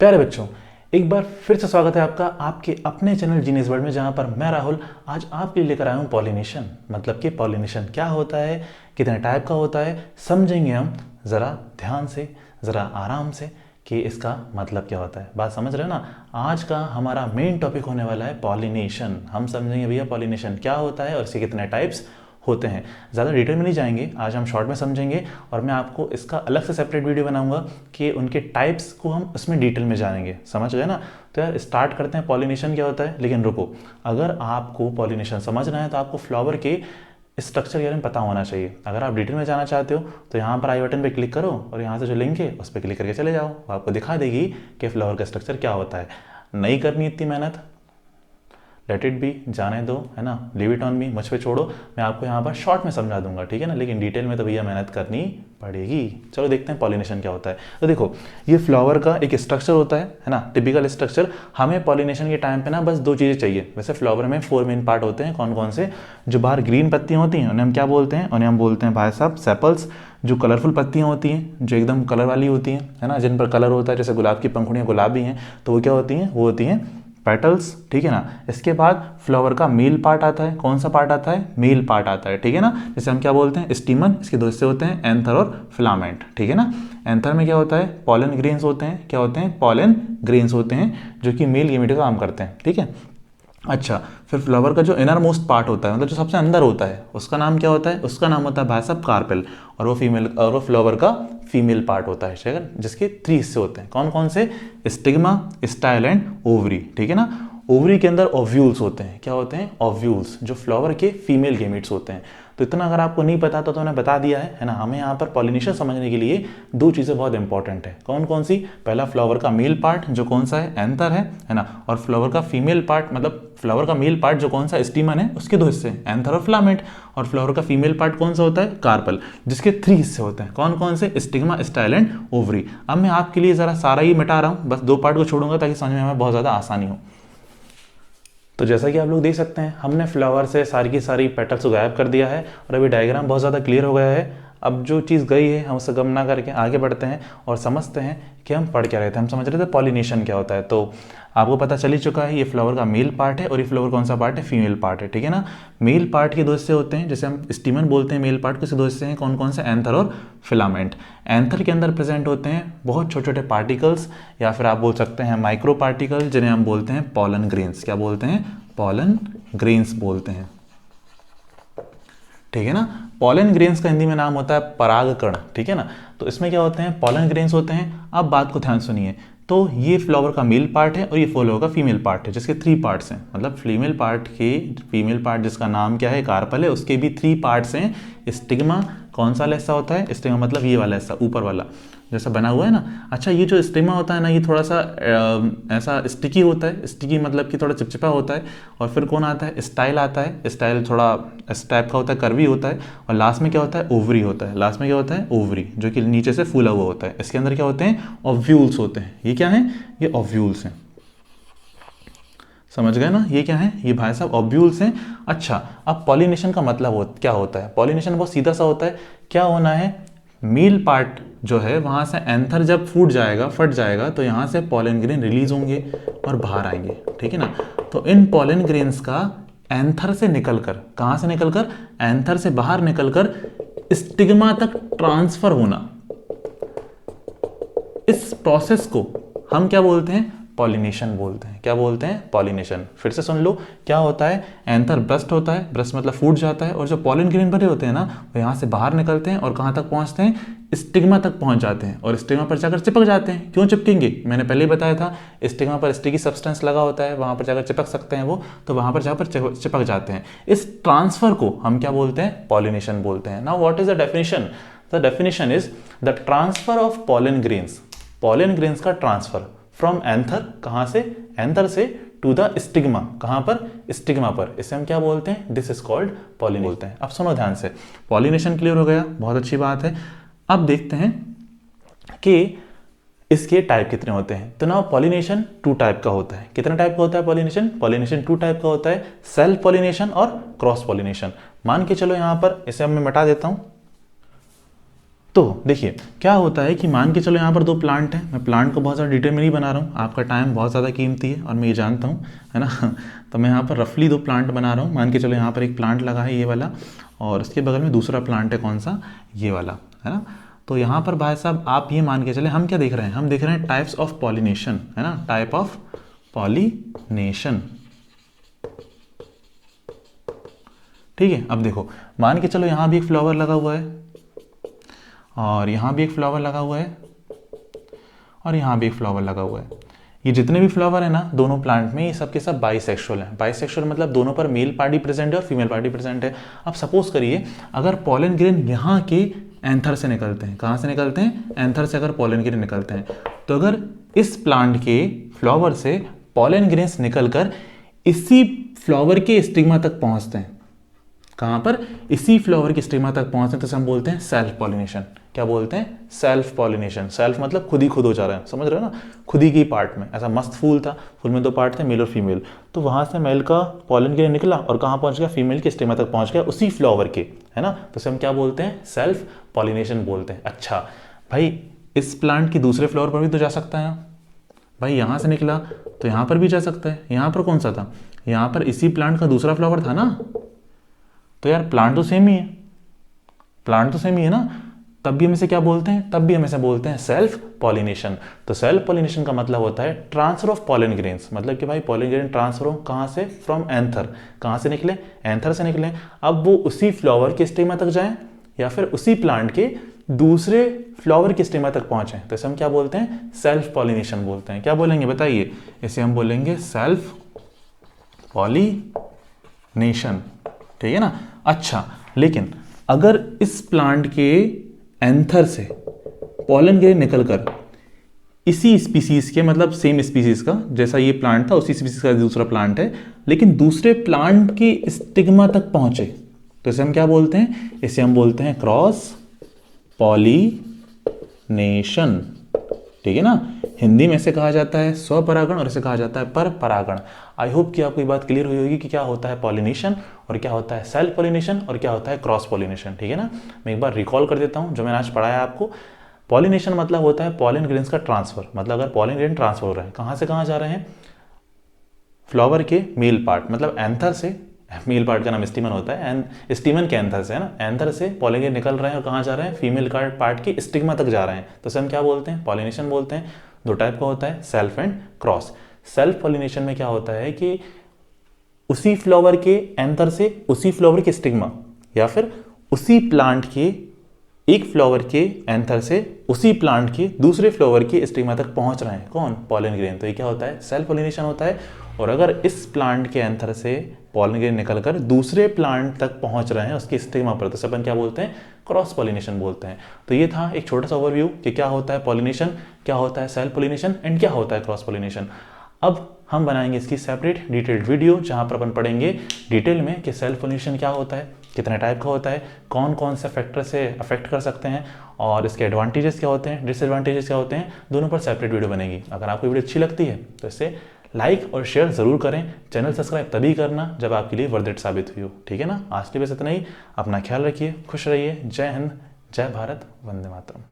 प्यारे बच्चों, एक बार फिर से स्वागत है आपका आपके अपने चैनल जीनियस वर्ल्ड में, जहां पर मैं राहुल आज आपके लिए लेकर आया हूं पॉलिनेशन। मतलब कि पॉलिनेशन क्या होता है, कितने टाइप का होता है, समझेंगे हम ज़रा ध्यान से, ज़रा आराम से कि इसका मतलब क्या होता है। बात समझ रहे हो ना। आज का हमारा मेन टॉपिक होने वाला है पॉलिनेशन। हम समझेंगे भैया पॉलिनेशन क्या होता है और इसके कितने टाइप्स होते हैं। ज़्यादा डिटेल में नहीं जाएंगे, आज हम शॉर्ट में समझेंगे और मैं आपको इसका अलग से सेपरेट वीडियो बनाऊंगा कि उनके टाइप्स को हम उसमें डिटेल में जानेंगे। समझ गए ना। तो यार स्टार्ट करते हैं पॉलिनेशन क्या होता है। लेकिन रुको, अगर आपको पॉलिनेशन समझना है तो आपको फ्लावर के स्ट्रक्चर के बारे में पता होना चाहिए। अगर आप डिटेल में जाना चाहते हो तो यहाँ पर आई बटन पे क्लिक करो और यहाँ से जो लिंक है उस पर क्लिक करके चले जाओ। वो आपको दिखा देगी कि फ्लावर का स्ट्रक्चर क्या होता है। नहीं करनी इतनी मेहनत, लेट इट बी, जाने दो, है ना, लीव इट ऑन मी, मुझ पे छोड़ो। मैं आपको यहाँ पर शॉर्ट में समझा दूंगा, ठीक है ना। लेकिन डिटेल में तो भैया मेहनत करनी पड़ेगी। चलो देखते हैं पॉलिनेशन क्या होता है। तो देखो, ये फ्लावर का एक स्ट्रक्चर होता है ना, टिपिकल स्ट्रक्चर। हमें पॉलिनेशन के टाइम पे ना बस दो चीज़ें चाहिए। वैसे फ्लावर में 4 मेन पार्ट होते हैं। कौन कौन से? जो बाहर ग्रीन पत्तियाँ होती हैं उन्हें हम क्या बोलते हैं? उन्हें हम बोलते हैं भाई साहब सेपल्स। जो कलरफुल पत्तियाँ होती हैं, जो एकदम कलर वाली होती हैं, है ना, जिन पर कलर होता है, जैसे गुलाब की पंखुड़ियाँ गुलाबी हैं, तो वो क्या होती हैं? वो होती हैं पेटल्स, ठीक है ना। इसके बाद फ्लावर का मेल पार्ट आता है। कौन सा पार्ट आता है? मेल पार्ट आता है, ठीक है ना। जैसे हम क्या बोलते हैं? स्टीमन। इसके दो हिस्से होते हैं, एंथर और फिलामेंट, ठीक है ना। एंथर में क्या होता है? पॉलन ग्रेन्स होते हैं। क्या होते हैं? पॉलन ग्रेन्स होते हैं, जो कि मेल गैमेट का काम करते हैं, ठीक है। अच्छा, फिर फ्लावर का जो इनर मोस्ट पार्ट होता है, मतलब जो सबसे अंदर होता है, उसका नाम क्या होता है? उसका नाम होता है भाई साहब कार्पेल। और वो फ्लावर का फीमेल पार्ट होता है, ठीक है, जिसके 3 हिस्से होते हैं। कौन कौन से? स्टिग्मा, स्टाइल एंड ओवरी, ठीक है ना। ओवरी के अंदर ओव्यूल्स होते हैं। क्या होते हैं? ओव्यूल्स, जो फ्लावर के फीमेल गेमिट्स होते हैं। तो इतना अगर आपको नहीं पता तो मैंने बता दिया है ना। हमें यहाँ पर पॉलिनेशन समझने के लिए 2 चीज़ें बहुत इंपॉर्टेंट है। कौन कौन सी? पहला फ्लावर का मेल पार्ट, जो कौन सा है? एंथर है ना। और फ्लावर का फीमेल पार्ट, मतलब फ्लावर का मेल पार्ट जो कौन सा? स्टीमन है, उसके 2 हिस्से, एंथर और फिलामेंट। और फ्लावर का फीमेल पार्ट कौन सा होता है? कार्पल, जिसके 3 हिस्से होते हैं। कौन कौन से? Stigma, style and ovary. अब मैं आपके लिए जरा सारा ही मिटा रहा हूँ, बस 2 पार्ट को छोड़ूंगा ताकि समझ में हमें बहुत ज़्यादा आसानी हो। तो जैसा कि आप लोग देख सकते हैं, हमने फ्लावर से सारी की सारी पेटल्स को गायब कर दिया है और अभी डायग्राम बहुत ज़्यादा क्लियर हो गया है। अब जो चीज़ गई है हम उससे गम ना करके आगे बढ़ते हैं और समझते हैं कि हम पढ़ क्या रहे थे। हम समझ रहे थे पॉलिनेशन क्या होता है। तो आपको पता चल ही चुका है, ये फ्लावर का मेल पार्ट है और ये फ्लावर कौन सा पार्ट है? फीमेल पार्ट है, ठीक है ना। मेल पार्ट के 2 हिस्से होते हैं, जैसे हम स्टीमन बोलते हैं मेल पार्ट को, 2 हिस्से हैं। कौन कौन से? एंथर और फिलामेंट। एंथर के अंदर प्रेजेंट होते हैं बहुत छोटे छोटे पार्टिकल्स, या फिर आप बोल सकते हैं माइक्रो पार्टिकल, जिन्हें हम बोलते हैं पॉलन ग्रेन्स। क्या बोलते हैं? पॉलन ग्रेन्स बोलते हैं, ठीक है ना। पॉलन ग्रेन्स का हिंदी में नाम होता है परागकण, ठीक है ना। तो इसमें क्या होते हैं? पॉलन ग्रेन्स होते हैं। अब बात को ध्यान सुनिए। तो ये फ्लावर का मेल पार्ट है और ये फ्लावर का फीमेल पार्ट है, जिसके 3 पार्ट्स हैं। मतलब फीमेल पार्ट जिसका नाम क्या है? कार्पल है, उसके भी 3 पार्ट्स हैं। स्टिग्मा, कौन सा हिस्सा होता है? स्टिग्मा मतलब ये वाला हिस्सा, ऊपर वाला जैसा बना हुआ है ना। अच्छा, ये जो स्टिग्मा होता है ना, ये थोड़ा सा ऐसा स्टिकी होता है। स्टिकी मतलब कि थोड़ा चिपचिपा होता है। और फिर कौन आता है? स्टाइल आता है। स्टाइल थोड़ा इस टाइप का होता है, कर्वी होता है। और लास्ट में क्या होता है? ओवरी होता है। लास्ट में क्या होता है? ओवरी, जो कि नीचे से फूला हुआ होता है। इसके अंदर क्या होते हैं? ओव्यूल्स होते हैं। ये क्या है? ये ओव्यूल्स हैं। समझ गए ना? ये क्या है? ये भाई साहब ओव्यूल्स हैं। अच्छा, अब पॉलिनेशन का मतलब क्या होता है? पॉलिनेशन बहुत सीधा सा होता है। क्या होना है? मेल पार्ट जो है वहाँ से एंथर जब फट जाएगा तो यहाँ से पॉलन ग्रेन रिलीज होंगे और बाहर आएंगे, ठीक है ना। तो इन पॉलन ग्रेन्स का एंथर से निकलकर, कहाँ से निकलकर? एंथर से बाहर निकलकर स्टिग्मा तक ट्रांसफर होना, इस प्रोसेस को हम क्या बोलते हैं? पॉलिनेशन बोलते हैं। क्या बोलते हैं? पॉलिनेशन। फिर से सुन लो, क्या होता है? एंथर ब्रस्ट होता है, ब्रस्ट मतलब फूट जाता है, और जो पॉलन ग्रेन भरे होते हैं ना, वो यहाँ से बाहर निकलते हैं और कहाँ तक पहुँचते हैं? स्टिग्मा तक पहुँच जाते हैं और स्टिग्मा पर जाकर चिपक जाते हैं। क्यों चिपकेंगे? मैंने पहले ही बताया था, स्टिग्मा पर स्टिकी सब्सटेंस लगा होता है, वहाँ पर जाकर चिपक सकते हैं वो, तो वहाँ पर जाकर चिपक जाते हैं। इस ट्रांसफर को हम क्या बोलते हैं? पॉलिनेशन बोलते हैं। Now what is the definition? The definition is the transfer of pollen grains का ट्रांसफर फ्रॉम एंथर, कहां से? एंथर से, टू द स्टिग्मा, कहां पर? स्टिग्मा पर। इसे हम क्या बोलते हैं? दिस इज कॉल्ड पॉलिनेशन बोलते हैं। अब सुनो ध्यान से, पॉलिनेशन क्लियर हो गया, बहुत अच्छी बात है। अब देखते हैं कि इसके टाइप कितने होते हैं। तो ना पॉलिनेशन 2 टाइप का होता है। कितने टाइप का होता है पॉलिनेशन? पॉलिनेशन 2 टाइप का होता है, सेल्फ पॉलिनेशन और क्रॉस पॉलिनेशन। मान के चलो यहां पर, इसे अब मैं मिटा देता हूं। तो देखिए क्या होता है कि मान के चलो यहाँ पर दो प्लांट हैं, मैं प्लांट को बहुत ज़्यादा डिटेल में नहीं बना रहा हूँ, आपका टाइम बहुत ज़्यादा कीमती है और मैं ये जानता हूँ, है ना। तो मैं यहाँ पर रफली दो प्लांट बना रहा हूँ। मान के चलो यहाँ पर एक प्लांट लगा है ये वाला, और उसके बगल में दूसरा प्लांट है कौन सा, ये वाला, है ना। तो यहाँ पर भाई साहब आप ये मान के चले, हम क्या देख रहे हैं, हम देख रहे हैं टाइप्स ऑफ पॉलिनेशन, है ना, टाइप ऑफ पॉलिनेशन। ठीक है, अब देखो मान के चलो यहाँ भी एक फ्लावर लगा हुआ है, और यहाँ भी एक फ्लावर लगा हुआ है, और यहाँ भी एक फ्लावर लगा हुआ है। ये जितने भी फ्लावर है ना दोनों प्लांट में, ये सब के सब बाइसेक्सुअल हैं। बाइसेक्सुअल मतलब दोनों पर मेल पार्टी प्रेजेंट है और फीमेल पार्टी प्रेजेंट है। अब सपोज करिए अगर पॉलन ग्रेन यहाँ के एंथर से निकलते हैं, कहाँ से निकलते हैं, एंथर से अगर पॉलन ग्रेन निकलते हैं, तो अगर इस प्लांट के फ्लावर से पॉलन ग्रेन्स निकलकर इसी फ्लावर के स्टिग्मा तक पहुँचते हैं, कहाँ पर, इसी फ्लावर के स्टिग्मा तक पहुँचते हैं, तो हम बोलते हैं सेल्फ पॉलिनेशन। क्या बोलते हैं, सेल्फ पॉलिनेशन। सेल्फ मतलब खुद ही खुद हो जा रहा है, समझ रहे हो ना, खुद ही की पार्ट में। ऐसा मस्त फूल था, फूल में दो पार्ट थे, मेल और फीमेल, तो वहाँ से मेल का पॉलन ग्रेन निकला और कहाँ पहुँच गया, फीमेल के स्टिग्मा तक पहुँच गया उसी फ्लावर के, है ना। तो इसे हम क्या बोलते हैं, सेल्फ पॉलिनेशन बोलते हैं। अच्छा भाई इस प्लांट की दूसरे फ्लावर पर भी तो जा सकता है भाई, यहाँ से निकला तो यहाँ पर भी जा सकता है। यहाँ पर कौन सा था, यहाँ पर इसी प्लांट का दूसरा फ्लावर था ना, तो यार प्लांट तो सेम ही है, प्लांट तो सेम ही है ना, तब भी हम इसे क्या बोलते हैं, तब भी हम इसे बोलते हैं सेल्फ पॉलिनेशन। तो सेल्फ पॉलिनेशन का मतलब होता है ट्रांसफर ऑफ पॉलन ग्रेन्स, मतलब कि भाई पॉलन ग्रेन ट्रांसफर हो कहाँ से, फ्रॉम एंथर, कहाँ से निकले, एंथर से निकले, अब वो उसी फ्लावर के स्टिग्मा तक जाएं या फिर उसी प्लांट के दूसरे फ्लावर के स्टिग्मा तक पहुंचे, तो इसे हम क्या बोलते हैं, सेल्फ पॉलिनेशन बोलते हैं। क्या बोलेंगे बताइए, इसे हम बोलेंगे सेल्फ पॉलिनेशन, ठीक है ना। अच्छा लेकिन अगर इस प्लांट के एंथर से पॉलन ग्रेन निकलकर इसी स्पीसीज के, मतलब सेम स्पीसीज का, जैसा ये प्लांट था उसी स्पीसीज का दूसरा प्लांट है, लेकिन दूसरे प्लांट के स्टिग्मा तक पहुंचे, तो इसे हम क्या बोलते हैं, इसे हम बोलते हैं क्रॉस पॉलिनेशन, ठीक है ना। हिंदी में इसे कहा जाता है स्वपरागण और इसे कहा जाता है पर परागण। आई होप कि आपको ये बात क्लियर हुई होगी कि क्या होता है पॉलिनेशन और क्या होता है सेल्फ पॉलिनेशन और क्या होता है क्रॉस पॉलिनेशन, ठीक है ना। मैं एक बार रिकॉल कर देता हूँ जो मैंने आज पढ़ाया आपको। पॉलिनेशन मतलब होता है पॉलन ग्रेन्स का ट्रांसफर, मतलब अगर पॉलन ग्रेन ट्रांसफर हो रहा है, कहाँ से कहाँ जा रहे हैं, फ्लावर के मेल पार्ट, मतलब एंथर से, मेल पार्ट का नाम स्टीमन होता है, एंड स्टीमन के एंथर से, है ना, एंथर से पॉलन ग्रेन निकल रहे हैं और कहाँ जा रहे हैं, फीमेल पार्ट के स्टिग्मा तक जा रहे हैं, तो इसे हम क्या बोलते हैं, पॉलिनेशन बोलते हैं। दो टाइप का होता है, self and cross. Self pollination में क्या होता है कि उसी फ्लावर के एंथर से उसी फ्लावर के स्टिग्मा, या फिर उसी प्लांट के एक फ्लावर के एंथर से उसी प्लांट के दूसरे फ्लावर के स्टिग्मा तक पहुंच रहे हैं, कौन, पॉलन ग्रेन, तो ये क्या होता है, सेल्फ पॉलिनेशन होता है। और अगर इस प्लांट के एंथर से पॉलन ग्रेन निकलकर दूसरे प्लांट तक पहुंच रहे हैं उसके स्टिग्मा पर, तो अपन क्या बोलते हैं, क्रॉस पॉलिनेशन बोलते हैं। तो ये था एक छोटा सा ओवरव्यू कि क्या होता है पॉलिनेशन, क्या होता है सेल्फ पॉलिनेशन एंड क्या होता है क्रॉस पॉलिनेशन। अब हम बनाएंगे इसकी सेपरेट डिटेल्ड वीडियो जहां पर अपन पढ़ेंगे डिटेल में कि सेल्फ पॉलिनेशन क्या होता है, कितने टाइप का होता है, कौन कौन से फैक्टर से अफेक्ट कर सकते हैं, और इसके एडवांटेजेस क्या होते हैं, डिसएडवांटेजेस क्या होते हैं, दोनों पर सेपरेट वीडियो बनेगी। अगर आपको वीडियो अच्छी लगती है तो इसे लाइक और शेयर जरूर करें। चैनल सब्सक्राइब तभी करना जब आपके लिए वर्थ इट साबित हुई हो, ठीक है ना। आज के लिए बस इतना ही, अपना ख्याल रखिए, खुश रहिए, जय हिंद, जय भारत, वंदे मातरम।